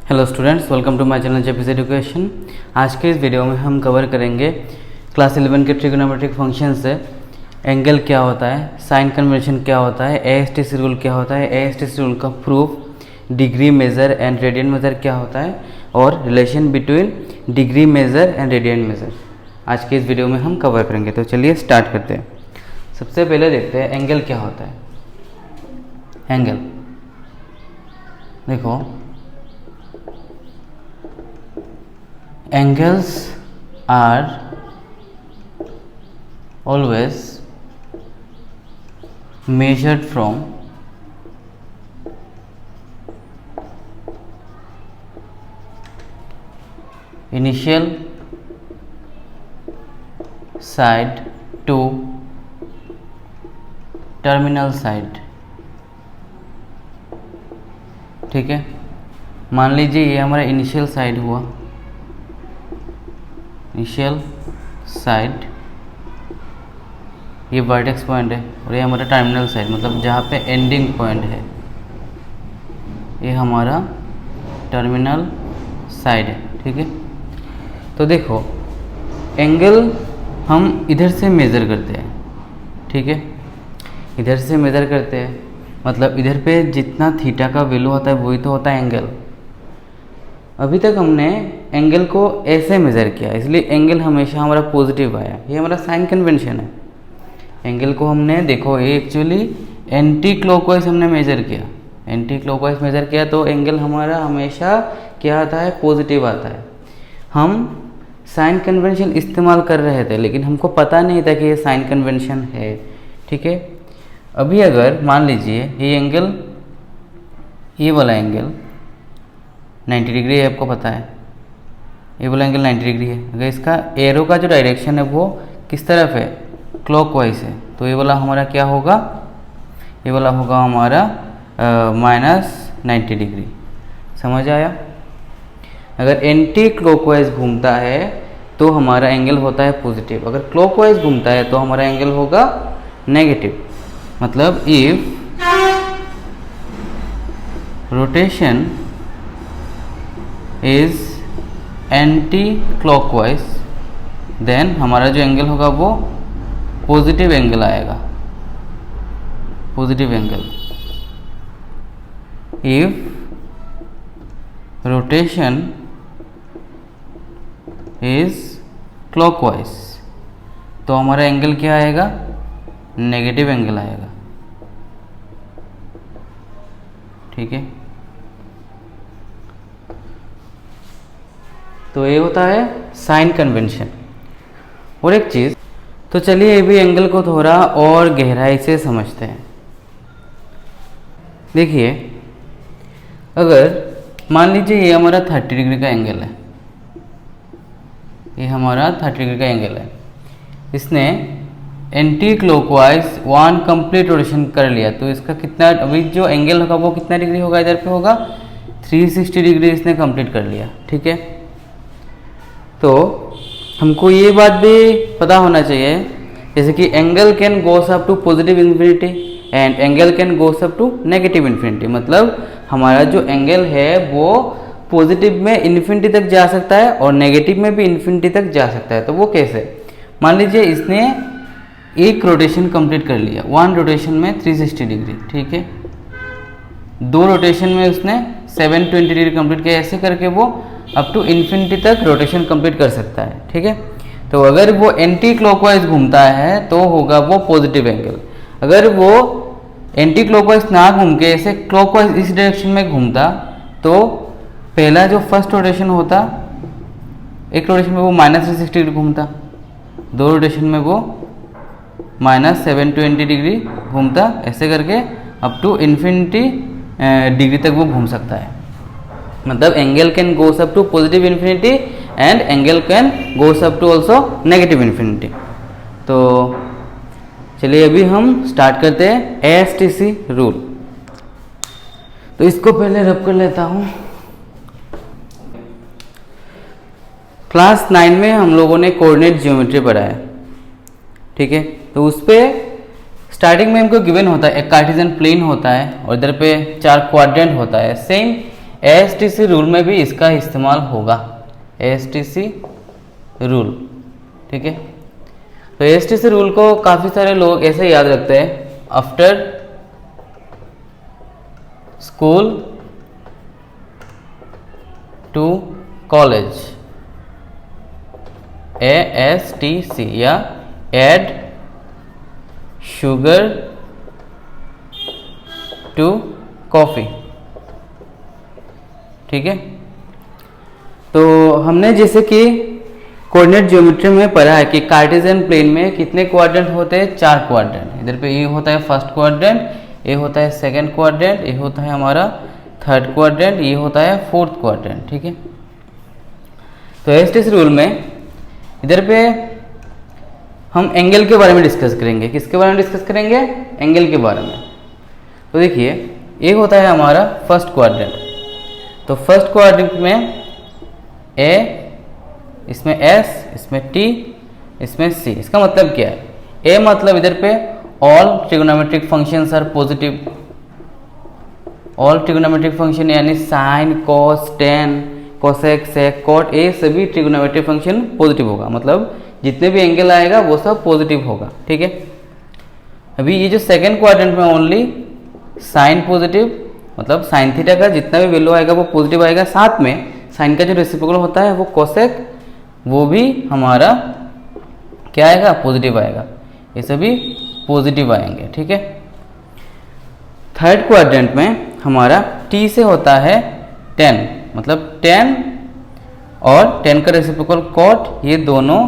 Hello students, welcome to my channel JPC education. आज के इस वीडियो में हम कवर करेंगे क्लास 11 के ट्रिग्नोमेट्रिक फंक्शन से एंगल क्या होता है, साइन कन्वेंशन क्या होता है, एएसटीसी रूल क्या होता है, एएसटीसी रूल का proof, degree measure and radian measure क्या होता है और relation between degree measure and radian measure आज के इस वीडियो में हम कवर करेंगे। तो चलिए स्टार्ट करते हैं। सबसे पहले देखते हैं एंगल क्या होता है। एंगल देखो, angles are always measured from initial side to terminal side। ठीक है, मान लीजिए ये हमारा इनिशियल साइड हुआ, इनिशियल साइड, ये वर्टेक्स पॉइंट है और ये हमारा टर्मिनल साइड मतलब जहाँ पे एंडिंग पॉइंट है, ये हमारा टर्मिनल साइड है। ठीक है, तो देखो एंगल हम इधर से मेज़र करते हैं। ठीक है, इधर से मेज़र करते हैं मतलब इधर पे जितना थीटा का वैल्यू होता है वही तो होता है एंगल। अभी तक हमने एंगल को ऐसे मेज़र किया, इसलिए एंगल हमेशा हमारा पॉजिटिव आया। ये हमारा साइन कन्वेंशन है। एंगल को हमने देखो ये एक्चुअली एंटी क्लॉकवाइज हमने मेज़र किया, एंटी क्लॉकवाइज मेज़र किया तो एंगल हमारा हमेशा क्या आता है, पॉजिटिव आता है। हम साइन कन्वेंशन इस्तेमाल कर रहे थे लेकिन हमको पता नहीं था कि ये साइन कन्वेंशन है। ठीक है, अभी अगर मान लीजिए ये एंगल, ये वाला एंगल 90 डिग्री है, आपको पता है ये वाला एंगल 90 डिग्री है। अगर इसका एरो का जो डायरेक्शन है वो किस तरफ है, क्लॉकवाइज है, तो ये वाला हमारा क्या होगा, ये वाला होगा हमारा -90 डिग्री। समझ आया? अगर एंटी क्लॉकवाइज घूमता है तो हमारा एंगल होता है पॉजिटिव, अगर क्लॉकवाइज घूमता है तो हमारा एंगल होगा नेगेटिव। मतलब if rotation is anti clockwise then हमारा जो एंगल होगा वो पॉजिटिव एंगल आएगा, positive angle. If rotation is clockwise तो हमारा एंगल क्या आएगा, नेगेटिव एंगल आएगा। ठीक है, तो ये होता है साइन कन्वेंशन। और एक चीज़, तो चलिए ये भी एंगल को थोड़ा और गहराई से समझते हैं। देखिए, अगर मान लीजिए ये हमारा 30 डिग्री का एंगल है, ये हमारा 30 डिग्री का एंगल है, इसने एंटी क्लॉकवाइज 1 कंप्लीट रोटेशन कर लिया तो इसका कितना, अभी जो एंगल होगा वो कितना डिग्री होगा, इधर पे होगा 360 डिग्री इसने कंप्लीट कर लिया। ठीक है, तो हमको ये बात भी पता होना चाहिए जैसे कि angle can goes up to positive infinity and angle can goes up to negative infinity. मतलब हमारा जो एंगल है वो पॉजिटिव में इन्फिनिटी तक जा सकता है और नेगेटिव में भी इन्फिनिटी तक जा सकता है। तो वो कैसे, मान लीजिए इसने एक रोटेशन कंप्लीट कर लिया, 1 रोटेशन में 360 डिग्री। ठीक है, 2 रोटेशन में उसने 720 डिग्री कंप्लीट किया, ऐसे करके वो अप टू इन्फिनिटी तक रोटेशन कंप्लीट कर सकता है। ठीक है, तो अगर वो एंटी क्लॉकवाइज घूमता है तो होगा वो पॉजिटिव एंगल। अगर वो एंटी क्लॉकवाइज ना घूम के ऐसे क्लॉकवाइज इस डायरेक्शन में घूमता तो पहला जो फर्स्ट रोटेशन होता, एक रोटेशन में वो -360 डिग्री घूमता, 2 रोटेशन में वो -720 डिग्री घूमता, ऐसे करके अप टू इन्फिनिटी डिग्री तक वो घूम सकता है। मतलब angle can goes up to positive infinity and angle can goes up to also negative infinity. तो चलिए अभी हम स्टार्ट करते हैं एएसटीसी रूल। तो इसको पहले रब कर लेता हूँ। क्लास 9 में हम लोगों ने कोऑर्डिनेट ज्योमेट्री पढ़ाया। ठीक है, तो उस पर स्टार्टिंग में हमको गिवन होता है एक कार्टेशियन प्लेन होता है और इधर पे 4 क्वाड्रेंट होता है। सेम एएसटीसी रूल में भी इसका इस्तेमाल होगा, एएसटीसी रूल, ठीक है। तो एएसटीसी रूल को काफ़ी सारे लोग ऐसे याद रखते हैं, after school to college, ASTC, या एड शुगर टू कॉफ़ी, ठीक है। तो हमने जैसे कि कोऑर्डिनेट ज्योमेट्री में पढ़ा है कि कार्टेशियन प्लेन में कितने क्वाड्रेंट होते हैं, 4 क्वाड्रेंट। इधर पे ये होता है फर्स्ट क्वाड्रेंट, ये होता है सेकंड क्वाड्रेंट, ये होता है हमारा थर्ड क्वाड्रेंट, ये होता है फोर्थ क्वाड्रेंट, ठीक है। तो एएसटीसी रूल में इधर पे हम एंगल के बारे में डिस्कस करेंगे। किसके बारे में डिस्कस करेंगे? एंगल के बारे में। तो देखिए ये होता है हमारा फर्स्ट क्वाड्रेंट। तो फर्स्ट क्वाड्रेंट में ए, इसमें एस, इसमें टी, इसमें सी। इसका मतलब क्या है? ए मतलब इधर पे all trigonometric functions are positive, all trigonometric function यानी sine, cos, tan, cosec, sec, cot, ये सभी ट्रिगोनोमेट्रिक फंक्शन पॉजिटिव होगा। मतलब जितने भी एंगल आएगा वो सब पॉजिटिव होगा, ठीक है। अभी ये जो सेकंड क्वाड्रेंट में ओनली साइन पॉजिटिव, मतलब साइन थीटा का जितना भी वैल्यू आएगा वो पॉजिटिव आएगा। साथ में साइन का जो रेसिप्रोकल होता है वो कोसेक, वो भी हमारा क्या आएगा? पॉजिटिव आएगा। ये सभी पॉजिटिव आएंगे, ठीक है। थर्ड क्वाड्रेंट में हमारा टी से होता है 10, मतलब 10 और 10 का रेसिप्रोकल कॉट, ये दोनों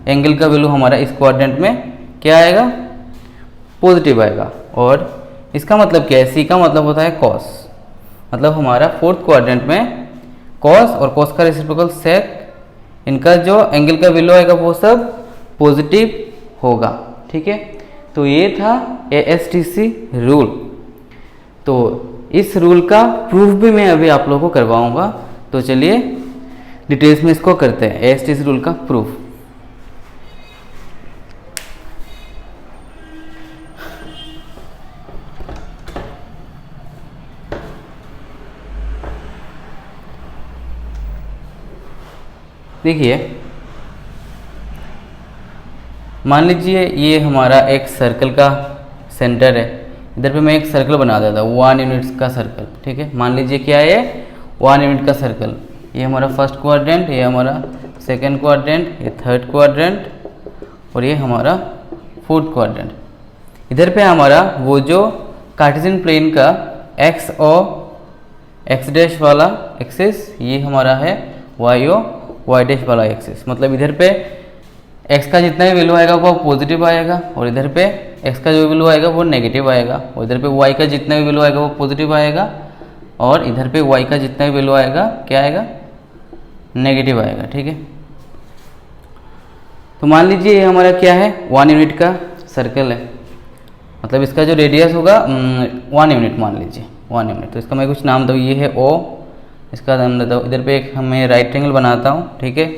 एंगल का वैल्यू हमारा इस क्वाड्रेंट में क्या आएगा? पॉजिटिव आएगा। और इसका मतलब क्या है? सी का मतलब होता है कॉस, मतलब हमारा फोर्थ क्वाड्रेंट में कॉस और कॉस का रेसिप्रोकल सेक, इनका जो एंगल का वैल्यू आएगा वो सब पॉजिटिव होगा, ठीक है। तो ये था एएसटीसी रूल। तो इस रूल का प्रूफ भी मैं अभी आप लोगों को करवाऊंगा। तो चलिए डिटेल्स में इसको करते हैं, एएसटीसी रूल का प्रूफ। देखिए मान लीजिए ये हमारा एक सर्कल का सेंटर है। इधर पे मैं एक सर्कल बना देता हूँ 1 यूनिट्स का सर्कल, ठीक है। मान लीजिए क्या है? 1 यूनिट का सर्कल। ये हमारा फर्स्ट क्वाड्रेंट, ये हमारा सेकंड क्वाड्रेंट, ये थर्ड क्वाड्रेंट और ये हमारा फोर्थ क्वाड्रेंट। इधर पे हमारा वो जो कार्टेशियन प्लेन का एक्स और एक्स डैश वाला एक्सिस, ये हमारा है वाई और वाई डैश वाला एक्सिस। मतलब इधर पे x का जितना भी वैल्यू आएगा वो पॉजिटिव आएगा और इधर पे x का जो वैल्यू आएगा वो नेगेटिव आएगा, और इधर पे y का जितना भी वैल्यू आएगा वो पॉजिटिव आएगा और इधर पे y का जितना भी वैल्यू आएगा क्या आएगा? नेगेटिव आएगा, ठीक है। तो मान लीजिए ये हमारा क्या है? 1 यूनिट का सर्कल है, मतलब इसका जो रेडियस होगा 1 यूनिट मान लीजिए, 1 यूनिट। तो इसका मैं कुछ नाम दूँ, ये है O, इसका नाम देता हूँ। इधर पे एक मैं राइट ट्रायंगल बनाता हूँ, ठीक है।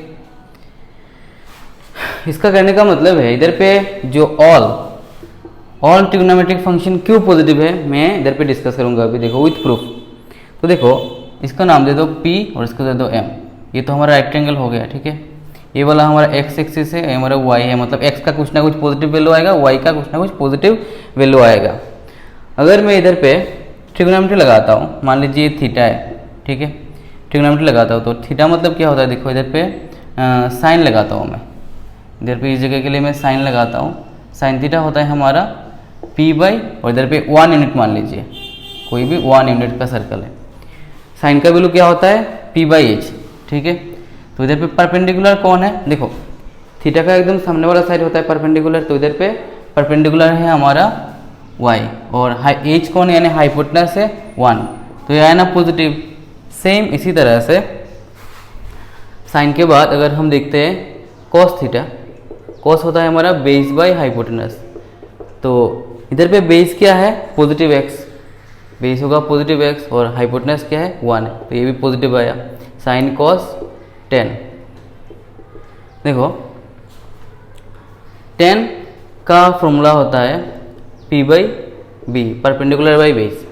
इसका कहने का मतलब है इधर पे जो ऑल ट्रिगोनोमेट्रिक फंक्शन क्यों पॉजिटिव है मैं इधर पे डिस्कस करूंगा अभी, देखो विथ प्रूफ। तो देखो इसका नाम दे दो P और इसका दे दो M। ये तो हमारा रेक्टेंगल हो गया, ठीक है। ये वाला हमारा x एक्सिस है, ये हमारा y है, मतलब x का कुछ ना कुछ पॉजिटिव वैल्यू आएगा, y का कुछ ना कुछ पॉजिटिव वैल्यू आएगा। अगर मैं इधर पे ट्रिगोनोमेट्री लगाता हूँ, मान लीजिए ये थीटा है, ठीक है। ट्रिगोनोमेट्री लगाता हूँ तो थीटा मतलब क्या होता है? देखो इधर पे साइन लगाता हूँ मैं, इधर पे इस जगह के लिए मैं साइन लगाता हूँ। साइन थीटा होता है हमारा p बाई, और इधर पे 1 यूनिट मान लीजिए, कोई भी 1 यूनिट का सर्कल है। साइन का वैल्यू क्या होता है? p बाई एच, ठीक है। तो इधर पे परपेंडिकुलर कौन है? देखो थीटा का एकदम सामने वाला साइड होता है परपेंडिकुलर, तो इधर पे परपेंडिकुलर है हमारा y, और एच कौन है? यानी हाइपोटेनस है 1, तो यह है ना पॉजिटिव। सेम इसी तरह से साइन के बाद अगर हम देखते हैं कॉस थीटा, कॉस होता है हमारा बेस बाई हाइपोटेनस। तो इधर पे बेस क्या है? पॉजिटिव x, बेस होगा पॉजिटिव x और हाइपोटेनस क्या है? 1, तो ये भी पॉजिटिव आया। साइन कॉस 10, देखो 10 का फॉर्मूला होता है p by B, perpendicular by base.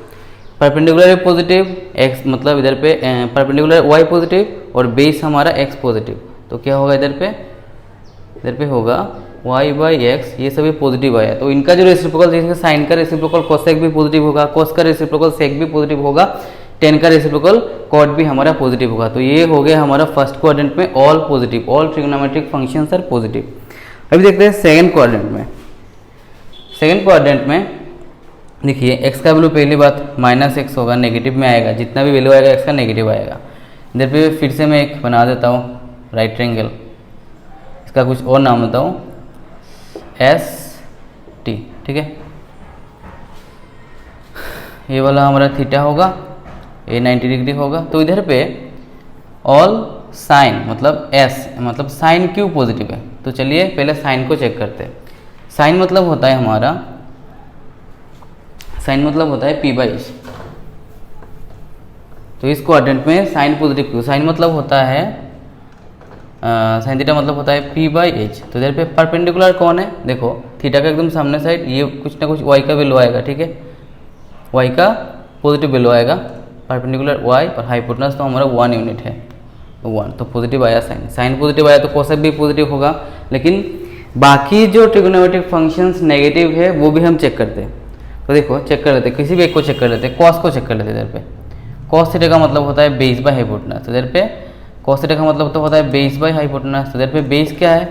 Perpendicular positive, X मतलब इधर पे परपेंडिकुलर वाई पॉजिटिव और बेस हमारा एक्स पॉजिटिव, तो क्या होगा इधर पे होगा y बाई एक्स, ये सभी पॉजिटिव आया। तो इनका जो रेसिप्रोकल, जैसे साइन का रेसिप्रोकल कोसेक भी पॉजिटिव होगा, कोस का रेसिप्रोकल सेक भी पॉजिटिव होगा, टेन का रेसिप्रोकल कॉट भी हमारा पॉजिटिव होगा। तो ये हो गया हमारा फर्स्ट क्वाड्रेंट में all positive, all trigonometric functions are positive. अभी देखते हैं सेकंड क्वाड्रेंट में। सेकंड क्वाड्रेंट में देखिए x का वैल्यू पहली बात -x होगा, नेगेटिव में आएगा, जितना भी वैल्यू आएगा x का नेगेटिव आएगा। इधर पे फिर से मैं एक बना देता हूँ राइट ट्रायंगल, इसका कुछ और नाम देता हूँ ST, ठीक है। ये वाला हमारा थीटा होगा, ये 90 डिग्री होगा। तो इधर पे ऑल साइन मतलब S मतलब साइन क्यों पॉजिटिव है, तो चलिए पहले साइन को चेक करते हैं। साइन मतलब होता है हमारा, साइन मतलब होता है P/H। तो इस क्वाड्रेंट में साइन पॉजिटिव क्यों, साइन मतलब होता है साइन थीटा मतलब होता है P/H। तो इधर पे परपेंडिकुलर कौन है, देखो थीटा का एकदम सामने साइड, ये कुछ ना कुछ y का वैल्यू आएगा, ठीक है, y का पॉजिटिव वैल्यू आएगा, परपेंडिकुलर y और हाइपोटेनस तो हमारा 1 यूनिट है, 1, तो पॉजिटिव आया साइन, साइन पॉजिटिव आया तो कोसेक भी पॉजिटिव होगा। लेकिन बाकी जो ट्रिग्नोमेट्रिक फंक्शंस नेगेटिव है वो भी हम चेक करते हैं। तो देखो चेक कर लेते हैं, किसी भी एक को चेक कर लेते हैं, कॉस को चेक कर लेते हैं। इधर पे कॉस थीटा का मतलब होता है बेस बाय हाइपोटेनस, तो इधर पे कॉस थीटा का मतलब तो होता है बेस बाय हाइपोटेनस। तो इधर पे बेस क्या है,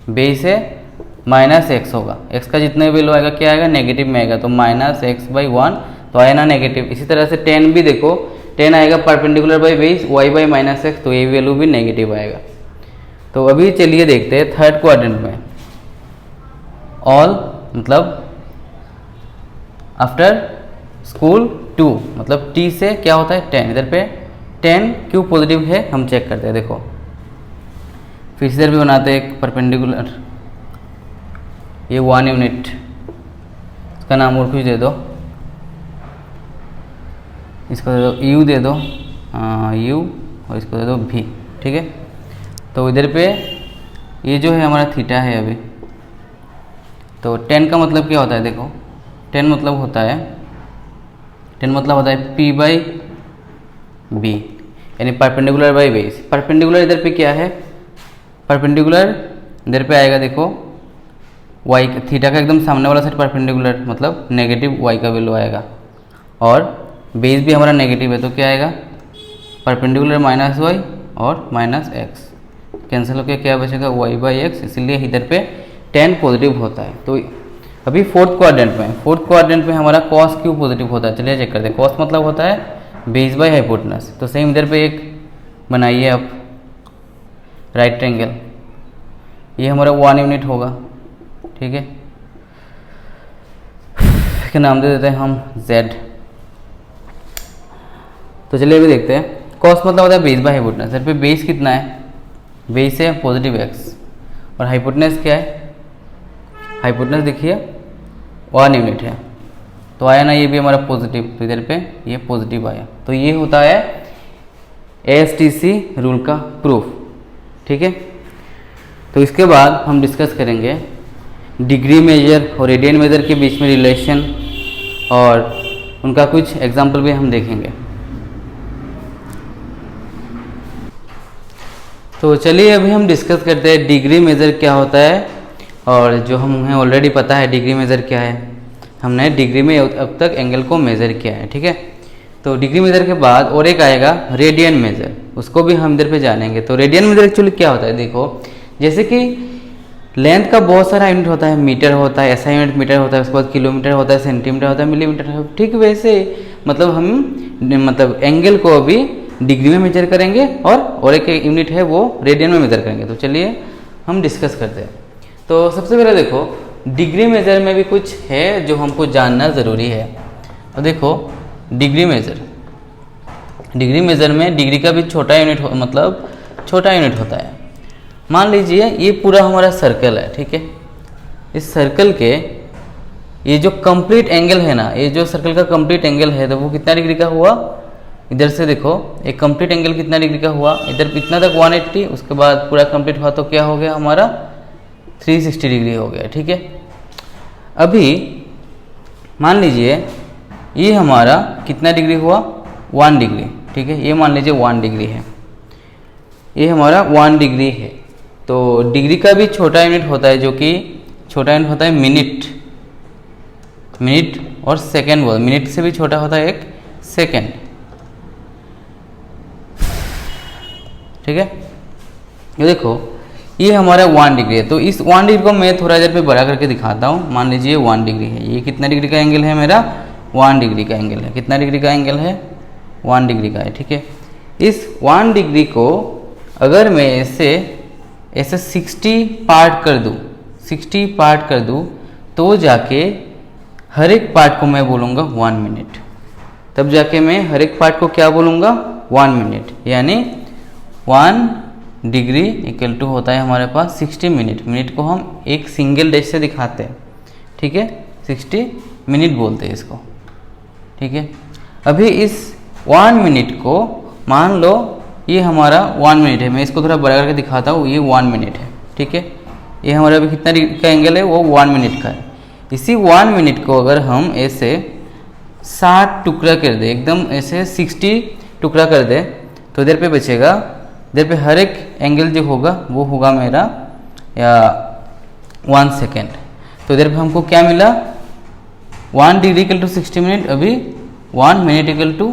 बेस है -x होगा, x का जितना भी वैल्यू आएगा क्या आएगा, नेगेटिव में आएगा, तो -x/1 तो आया ना नेगेटिव। इसी तरह से 10 भी देखो, 10 आएगा perpendicular by base y by -x, तो ये वैल्यू भी नेगेटिव आएगा। तो अभी चलिए देखते हैं थर्ड क्वाड्रेंट में, ऑल मतलब आफ्टर स्कूल 2 मतलब t से क्या होता है 10, इधर पे 10 क्यों पॉजिटिव है हम चेक करते हैं। देखो फिर से इधर भी बनाते हैं एक परपेंडिकुलर, ये 1 यूनिट, इसका नाम और कुछ दे दो, इसको दे दो u दे दो, u और इसको दे दो v, ठीक है। तो इधर पे ये जो है हमारा थीटा है अभी, तो 10 का मतलब क्या होता है, देखो 10 मतलब होता है P/B यानी परपेंडिकुलर बाय बेस। परपेंडिकुलर इधर पे क्या है, परपेंडिकुलर इधर पे आएगा, देखो y थीटा का एकदम सामने वाला साइड परपेंडिकुलर मतलब नेगेटिव y का वैल्यू आएगा, और बेस भी हमारा नेगेटिव है, तो क्या आएगा परपेंडिकुलर -y और -x, कैंसिल होकर क्या बचेगा y/x, इसलिए इधर पे 10 पॉजिटिव होता है। तो अभी फोर्थ क्वाड्रेंट में हमारा कॉस क्यों पॉजिटिव होता है, चलिए चेक करते हैं। कॉस मतलब होता है बेस बाय हाइपोटेनस, तो सेम इधर पे एक बनाइए आप राइट ट्रायंगल, ये हमारा 1 यूनिट होगा, ठीक है, इसका नाम दे देते हैं हम z। तो चलिए अभी देखते हैं, कॉस मतलब होता है बेस बाय हाइपोटेनस, इधर पे बेस कितना है, बेस है पॉजिटिव x और हाइपोटेनस क्या है, हाइपोटेनस देखिए 1 यूनिट है, तो आया ना ये भी हमारा पॉजिटिव, तो इधर पे ये पॉजिटिव आया। तो ये होता है ASTC रूल का प्रूफ, ठीक है। तो इसके बाद हम डिस्कस करेंगे डिग्री मेजर और रेडियन मेजर के बीच में रिलेशन, और उनका कुछ एग्जाम्पल भी हम देखेंगे। तो चलिए अभी हम डिस्कस करते हैं डिग्री मेजर क्या होता है, और जो हमें ऑलरेडी पता है डिग्री मेजर क्या है, हमने डिग्री में अब तक एंगल को मेज़र किया है, ठीक है। तो डिग्री मेजर के बाद और एक आएगा रेडियन मेजर, उसको भी हम इधर पे जानेंगे। तो रेडियन मेजर एक्चुअली क्या होता है, देखो जैसे कि लेंथ का बहुत सारा यूनिट होता है, मीटर होता है, SI यूनिट मीटर होता है, उसके बाद किलोमीटर होता है, सेंटीमीटर होता है, मिलीमीटर होता है, ठीक वैसे मतलब हम मतलब एंगल को अभी डिग्री में मेजर करेंगे और एक यूनिट है वो रेडियन में मेजर करेंगे। तो चलिए हम डिस्कस करते हैं। तो सबसे पहले देखो डिग्री मेजर में भी कुछ है जो हमको जानना ज़रूरी है। तो देखो डिग्री मेजर में डिग्री का भी छोटा यूनिट मतलब छोटा यूनिट होता है। मान लीजिए ये पूरा हमारा सर्कल है, ठीक है। इस सर्कल के ये जो कंप्लीट एंगल है ना, ये जो सर्कल का कंप्लीट एंगल है तो वो कितना डिग्री का हुआ, इधर से देखो एक कंप्लीट एंगल कितना डिग्री का हुआ, इधर इतना तक 180, उसके बाद पूरा कंप्लीट हुआ तो क्या हो गया हमारा 360 डिग्री हो गया, ठीक है। अभी मान लीजिए ये हमारा कितना डिग्री हुआ, 1 डिग्री, ठीक है। ये मान लीजिए 1 डिग्री है, ये हमारा 1 डिग्री है। तो डिग्री का भी छोटा यूनिट होता है, जो कि छोटा यूनिट होता है मिनट, मिनट और सेकेंड बोल, मिनट से भी छोटा होता है एक सेकेंड, ठीक है। ये देखो ये हमारा 1 डिग्री है, तो इस 1 डिग्री को मैं थोड़ा इधर पे बड़ा करके दिखाता हूँ। मान लीजिए 1 डिग्री है, ये कितना डिग्री का एंगल है मेरा, 1 डिग्री का एंगल है। कितना डिग्री का एंगल है, 1 डिग्री का है, ठीक है। इस 1 डिग्री को अगर मैं ऐसे 60 पार्ट कर दूँ, 60 पार्ट कर दूँ, तो जाके हर एक पार्ट को मैं बोलूँगा 1 मिनट, तब जाके मैं हर एक पार्ट को क्या बोलूँगा, 1 मिनट। यानी 1 डिग्री इक्वल टू होता है हमारे पास 60 मिनट। मिनट को हम एक सिंगल डैश से दिखाते हैं, ठीक है, 60 मिनट बोलते हैं इसको, ठीक है। अभी इस 1 मिनट को मान लो ये हमारा 1 मिनट है, मैं इसको थोड़ा बड़ा करके दिखाता हूँ, ये 1 मिनट है, ठीक है। ये हमारा अभी कितना डिग्री का एंगल है, वो 1 मिनट का है। इसी 1 मिनट को अगर हम ऐसे 60 टुकड़ा कर दे, एकदम ऐसे 60 टुकड़ा कर दे, तो इधर पे बचेगा, इधर पे हर एक एंगल जो होगा वो होगा मेरा या 1 सेकेंड। तो इधर पे हमको क्या मिला, 1 डिग्री इक्वल टू 60 मिनट, अभी 1 मिनट इक्वल टू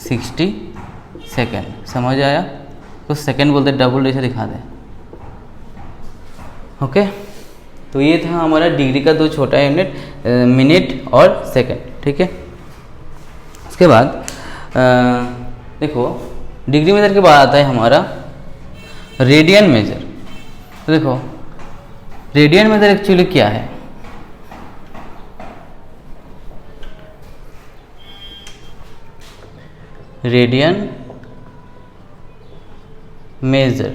60 सेकेंड। समझ आया, कुछ सेकेंड बोलते डबल जैसे दिखा दे, ओके। तो ये था हमारा डिग्री का दो छोटा यूनिट, मिनट और सेकेंड, ठीक है। उसके बाद देखो डिग्री मेजर के बाद आता है हमारा रेडियन मेजर। तो देखो रेडियन मेजर एक्चुअली क्या है, रेडियन मेजर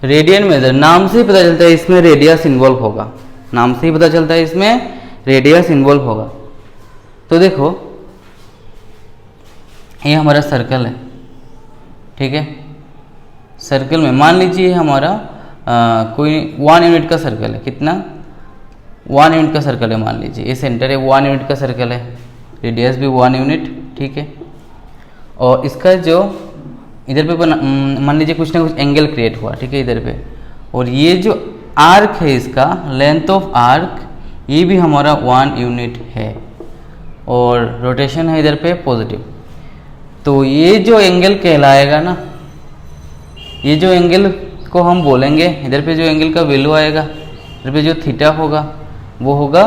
रेडियन मेजर नाम से ही पता चलता है इसमें रेडियस इन्वॉल्व होगा, नाम से ही पता चलता है इसमें रेडियस इन्वॉल्व होगा। तो देखो ये हमारा सर्कल है, ठीक है। सर्कल में मान लीजिए हमारा कोई 1 यूनिट का सर्कल है, कितना, 1 यूनिट का सर्कल है, मान लीजिए ये सेंटर है, 1 यूनिट का सर्कल है, रेडियस भी 1 यूनिट, ठीक है। और इसका जो इधर पे मान लीजिए कुछ ना कुछ एंगल क्रिएट हुआ, ठीक है, इधर पे, और ये जो आर्क है इसका लेंथ ऑफ आर्क, ये भी हमारा 1 यूनिट है, और रोटेशन है इधर पे पॉजिटिव। तो ये जो एंगल कहलाएगा ना, ये जो एंगल को हम बोलेंगे, इधर पे जो एंगल का वैल्यू आएगा, इधर पे जो थीटा होगा वो होगा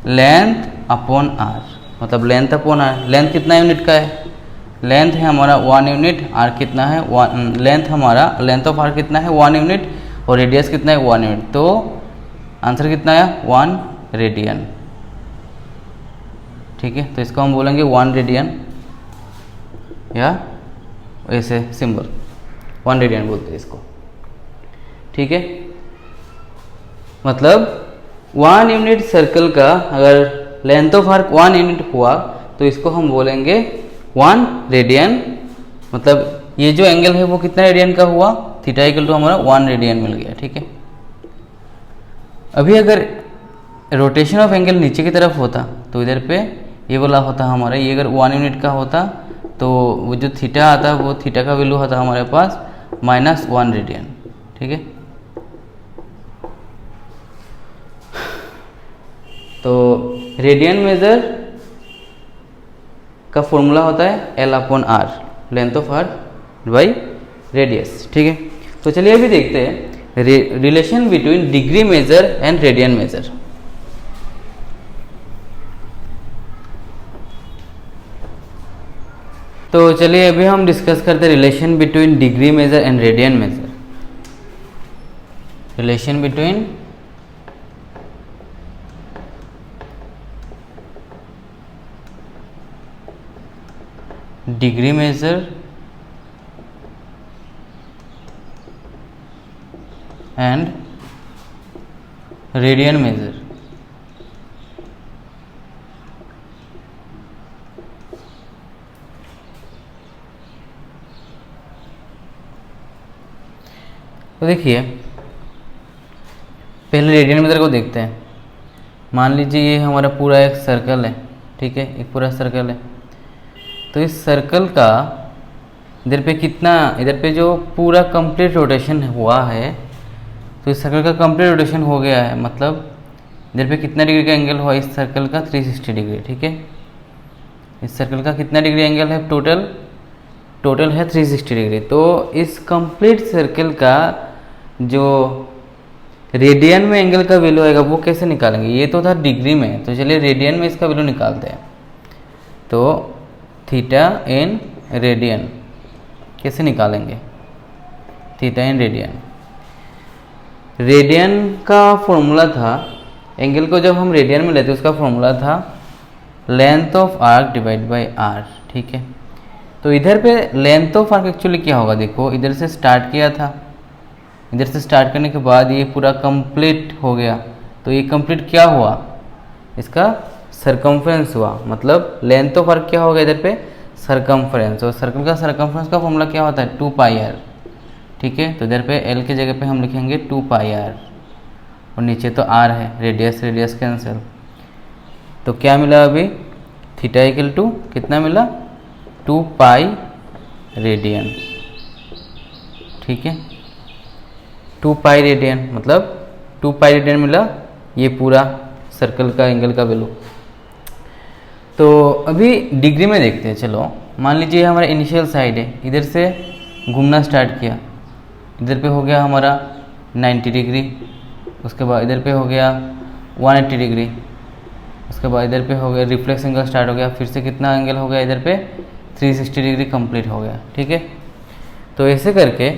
लेंथ अपॉन आर, मतलब लेंथ अपॉन आर। लेंथ कितना यूनिट का है, लेंथ है हमारा 1 यूनिट, आर कितना है 1, लेंथ हमारा लेंथ ऑफ आर कितना है 1 यूनिट, और रेडियस कितना है 1 यूनिट। तो आंसर कितना है 1 रेडियन, ठीक है। तो इसको हम बोलेंगे 1 रेडियन, या ऐसे सिंबल 1 रेडियन बोलते हैं इसको, ठीक है। मतलब 1 यूनिट सर्कल का अगर लेंथ ऑफ आर्क 1 यूनिट हुआ तो इसको हम बोलेंगे 1 रेडियन। मतलब ये जो एंगल है वो कितना रेडियन का हुआ, थीटा इक्वल टू हमारा 1 रेडियन मिल गया, ठीक है। अभी अगर रोटेशन ऑफ एंगल नीचे की तरफ होता तो इधर पे ये वाला होता हमारा, ये अगर 1 यूनिट का होता तो वो जो थीटा आता वो थीटा का वैल्यू होता हमारे पास -1 रेडियन, ठीक है। तो रेडियन मेजर का फॉर्मूला होता है L/R, length of arc by radius, ठीक है। तो चलिए अभी देखते हैं relation between degree measure and radian measure. तो चलिए अभी हम डिस्कस करते हैं relation between degree measure and radian measure. Relation between degree measure and radian measure. तो देखिए पहले रेडियन मेथड को देखते हैं। मान लीजिए ये हमारा पूरा एक सर्कल है, ठीक है, एक पूरा सर्कल है। तो इस सर्कल का इधर पे कितना, इधर पे जो पूरा कंप्लीट रोटेशन हुआ है, तो इस सर्कल का कंप्लीट रोटेशन हो गया है, मतलब इधर पे कितना डिग्री का एंगल हुआ इस सर्कल का, 360 डिग्री, ठीक है। इस सर्कल का कितना डिग्री एंगल है, टोटल है 360 डिग्री। तो इस कंप्लीट सर्कल का जो रेडियन में एंगल का वैल्यू आएगा वो कैसे निकालेंगे, ये तो था डिग्री में, तो चलिए रेडियन में इसका वैल्यू निकालते हैं। तो थीटा इन रेडियन कैसे निकालेंगे, थीटा इन रेडियन, रेडियन का फॉर्मूला था, एंगल को जब हम रेडियन में लेते उसका फॉर्मूला था length of arc divide by R, ठीक है। तो इधर पे लेंथ ऑफ आर्क एक्चुअली क्या होगा, देखो इधर से स्टार्ट किया था, इधर से स्टार्ट करने के बाद ये पूरा कंप्लीट हो गया, तो ये कंप्लीट क्या हुआ, इसका सरकमफ्रेंस हुआ, मतलब लेंथ ऑफ आर्क क्या होगा इधर पे, सरकमफ्रेंस। और सर्कल का सरकमफ्रेंस का फॉर्मूला क्या होता है, 2πr, ठीक है। तो इधर पे l की जगह पे हम लिखेंगे 2πr, और नीचे तो r है, रेडियस कैंसिल। तो क्या मिला अभी, थीटा इक्वल टू कितना मिला, 2π रेडियन, ठीक है। 2π रेडियन मतलब 2π रेडियन मिला ये पूरा सर्कल का एंगल का वैल्यू। तो अभी डिग्री में देखते हैं। चलो मान लीजिए हमारा इनिशियल साइड है, इधर से घूमना स्टार्ट किया, इधर पे हो गया हमारा 90 डिग्री, उसके बाद इधर पे हो गया 180 डिग्री, उसके बाद इधर पे हो गया रिफ्लेक्स एंगल स्टार्ट हो गया, फिर से कितना एंगल हो गया इधर पे 360 डिग्री कंप्लीट हो गया, ठीक है। तो ऐसे करके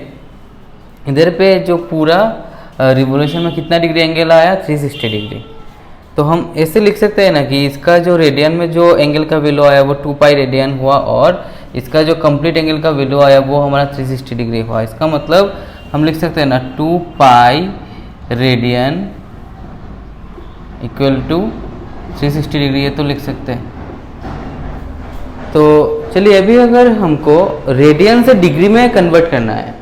इधर पे जो पूरा रिवोल्यूशन में कितना डिग्री एंगल आया, 360 डिग्री। तो हम ऐसे लिख सकते हैं ना कि इसका जो रेडियन में जो एंगल का वैल्यू आया वो 2π रेडियन हुआ, और इसका जो कंप्लीट एंगल का वैल्यू आया वो हमारा 360 डिग्री हुआ। इसका मतलब हम लिख सकते हैं ना 2π रेडियन इक्वल टू 360 डिग्री, ये तो लिख सकते हैं। तो चलिए अभी अगर हमको रेडियन से डिग्री में कन्वर्ट करना है,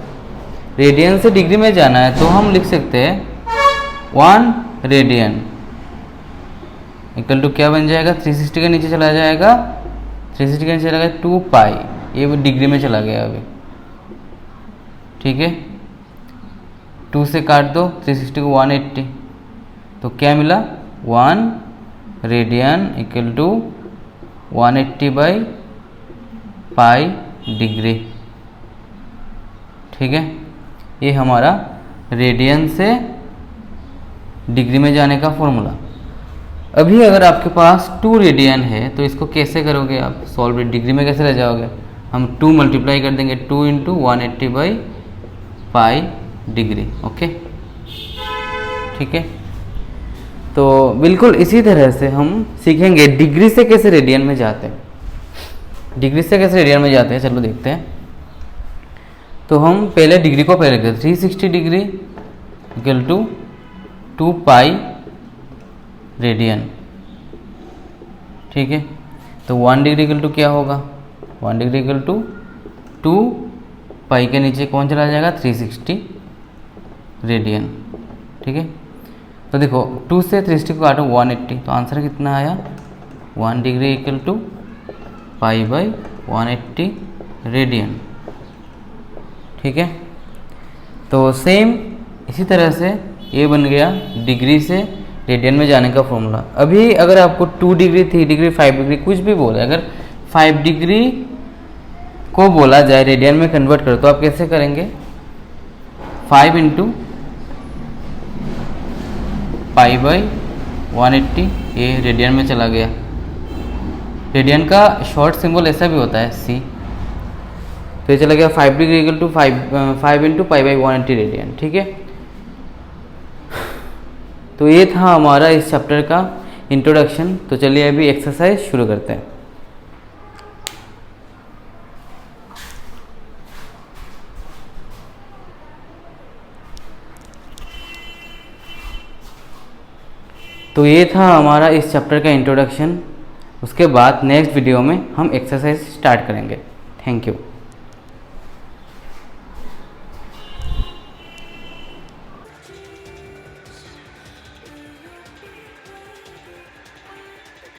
रेडियन से डिग्री में जाना है, तो हम लिख सकते हैं 1 रेडियन इक्वल टू क्या बन जाएगा, 360 के नीचे चला जाएगा, 360 के नीचे चला गया 2π, ये डिग्री में चला गया अभी, ठीक है। 2 से काट दो, 360 को 180, तो क्या मिला 1 रेडियन इक्वल टू 180/π डिग्री, ठीक है। ये हमारा रेडियन से डिग्री में जाने का फॉर्मूला। अभी अगर आपके पास 2 रेडियन है तो इसको कैसे करोगे आप सॉल्व, डिग्री में कैसे ले जाओगे, हम 2 मल्टीप्लाई कर देंगे, 2 × 180/π डिग्री, ओके, ठीक है। तो बिल्कुल इसी तरह से हम सीखेंगे डिग्री से कैसे रेडियन में जाते हैं, डिग्री से कैसे रेडियन में जाते हैं, चलो देखते हैं। तो हम पहले डिग्री को पहले करते, 360 डिग्री इक्वल टू 2π रेडियन, ठीक है। तो 1 डिग्री इक्वल टू क्या होगा, 1 डिग्री इक्वल टू 2π के नीचे कौन चला जाएगा, 360 रेडियन, ठीक है। तो देखो 2 से 360 को काटो 180, तो आंसर कितना आया, 1 डिग्री इक्वल टू π/180 रेडियन, ठीक है। तो सेम इसी तरह से ये बन गया डिग्री से रेडियन में जाने का फॉर्मूला। अभी अगर आपको 2 डिग्री 3 डिग्री 5 डिग्री कुछ भी बोले, अगर 5 डिग्री को बोला जाए रेडियन में कन्वर्ट करो तो आप कैसे करेंगे, 5 × π/180, ये रेडियन में चला गया। रेडियन का शॉर्ट सिंबल ऐसा भी होता है C, तो ये चला गया 5 डिग्री इक्वल टू 5 × π/180 रेडियन, ठीक है। तो ये था हमारा इस चैप्टर का इंट्रोडक्शन। तो चलिए अभी एक्सरसाइज शुरू करते हैं। तो ये था हमारा इस चैप्टर का इंट्रोडक्शन। उसके बाद नेक्स्ट वीडियो में हम एक्सरसाइज स्टार्ट करेंगे। Thank you.